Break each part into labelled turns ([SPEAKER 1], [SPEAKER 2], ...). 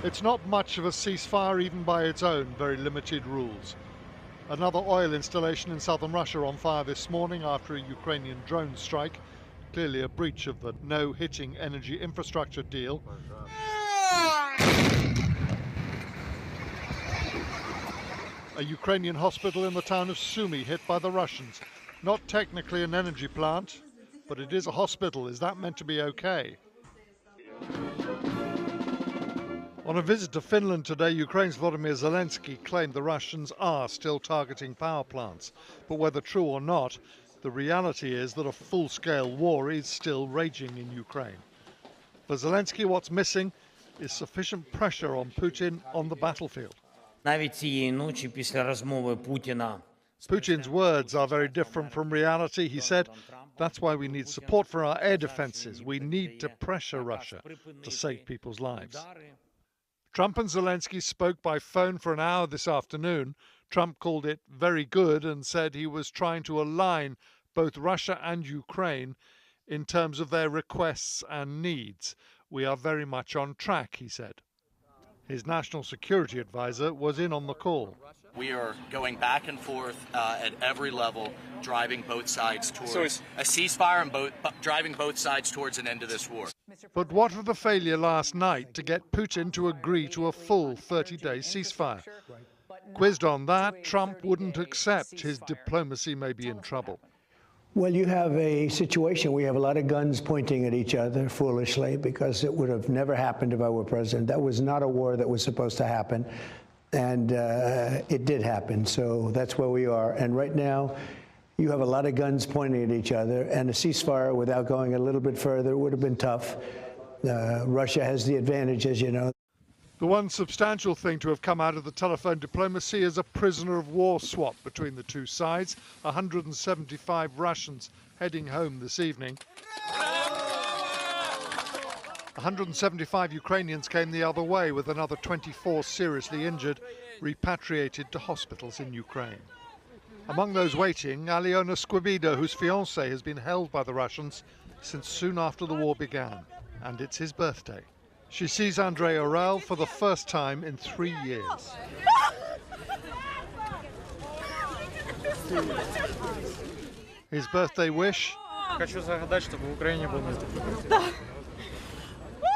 [SPEAKER 1] It's not much of a ceasefire even by its own very limited rules. Another oil installation in southern Russia on fire this morning after a Ukrainian drone strike, clearly a breach of the no-hitting energy infrastructure deal. A Ukrainian hospital in the town of Sumy hit by the Russians. Not technically an energy plant, but it is a hospital. Is that meant to be okay? On a visit to Finland today, Ukraine's Volodymyr Zelenskyy claimed the Russians are still targeting power plants. But whether true or not, the reality is that a full-scale war is still raging in Ukraine. For Zelenskyy, what's missing is sufficient pressure on Putin on the battlefield. Putin's words are very different from reality, he said. That's why we need support for our air defenses. We need to pressure Russia to save people's lives. Trump and Zelenskyy spoke by phone for an hour this afternoon. Trump called it very good and said he was trying to align both Russia and Ukraine in terms of their requests and needs. We are very much on track, he said. His national security advisor was in on the call.
[SPEAKER 2] We are going back and forth at every level, driving both sides towards a ceasefire and driving both sides towards an end to this war.
[SPEAKER 1] But what of the failure last night to get Putin to agree to a full 30-day ceasefire? Quizzed on that, Trump wouldn't accept his diplomacy may be in trouble.
[SPEAKER 3] Well, you have a situation where you have a lot of guns pointing at each other foolishly, because it would have never happened if I were president. That was not a war that was supposed to happen, and it did happen. So that's where we are. And right now, you have a lot of guns pointing at each other, and a ceasefire without going a little bit further would have been tough. Russia has the advantage, as you know.
[SPEAKER 1] The one substantial thing to have come out of the telephone diplomacy is a prisoner of war swap between the two sides. 175 Russians heading home this evening. 175 Ukrainians came the other way, with another 24 seriously injured, repatriated to hospitals in Ukraine. Among those waiting, Alyona Squibida, whose fiancé has been held by the Russians since soon after the war began. And it's his birthday. She sees Andrei Orel for the first time in 3 years. His birthday wish?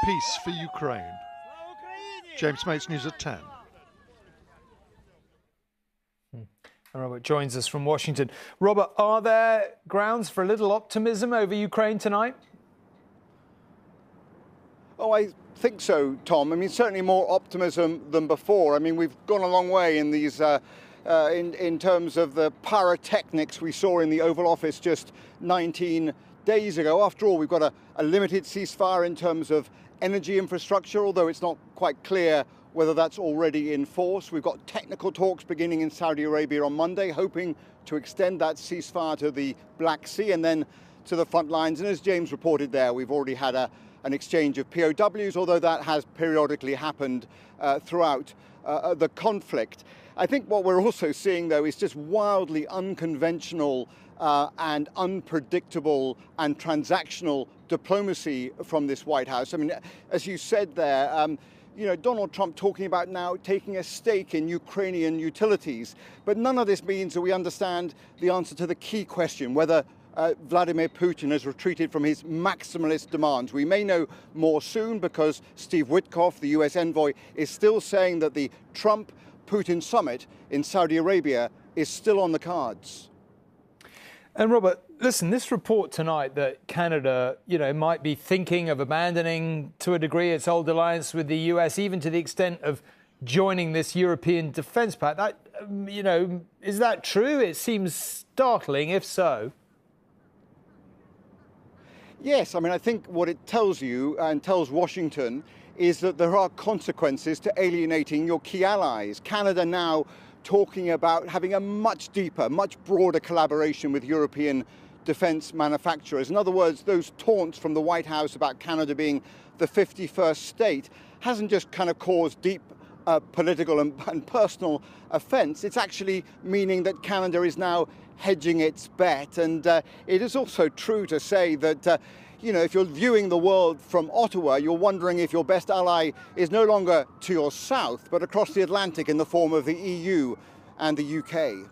[SPEAKER 1] Peace for Ukraine. James Smates, News at 10.
[SPEAKER 4] Robert joins us from Washington. Robert, are there grounds for a little optimism over Ukraine tonight?
[SPEAKER 5] Oh, I think so, Tom. I mean, certainly more optimism than before. I mean, we've gone a long way in these, in terms of the pyrotechnics we saw in the Oval Office just 19 days ago. After all, we've got a limited ceasefire in terms of energy infrastructure, although it's not quite clear whether that's already in force. We've got technical talks beginning in Saudi Arabia on Monday, hoping to extend that ceasefire to the Black Sea and then to the front lines. And as James reported there, we've already had an exchange of POWs, although that has periodically happened throughout the conflict. I think what we're also seeing, though, is just wildly unconventional and unpredictable and transactional diplomacy from this White House. I mean, as you said there, you know, Donald Trump talking about now taking a stake in Ukrainian utilities. But none of this means that we understand the answer to the key question, whether Vladimir Putin has retreated from his maximalist demands. We may know more soon, because Steve Witkoff, the US envoy, is still saying that the Trump-Putin summit in Saudi Arabia is still on the cards.
[SPEAKER 4] And Robert, listen, this report tonight that Canada, you know, might be thinking of abandoning to a degree its old alliance with the US, even to the extent of joining this European Defence Pact, that, you know, is that true? It seems startling, if so.
[SPEAKER 5] Yes, I mean, I think what it tells you and tells Washington is that there are consequences to alienating your key allies. Canada now talking about having a much deeper, much broader collaboration with European defence manufacturers. In other words, those taunts from the White House about Canada being the 51st state hasn't just kind of caused deep political and personal offence. It's actually meaning that Canada is now hedging its bet. And it is also true to say that, you know, if you're viewing the world from Ottawa, you're wondering if your best ally is no longer to your south, but across the Atlantic in the form of the EU and the UK.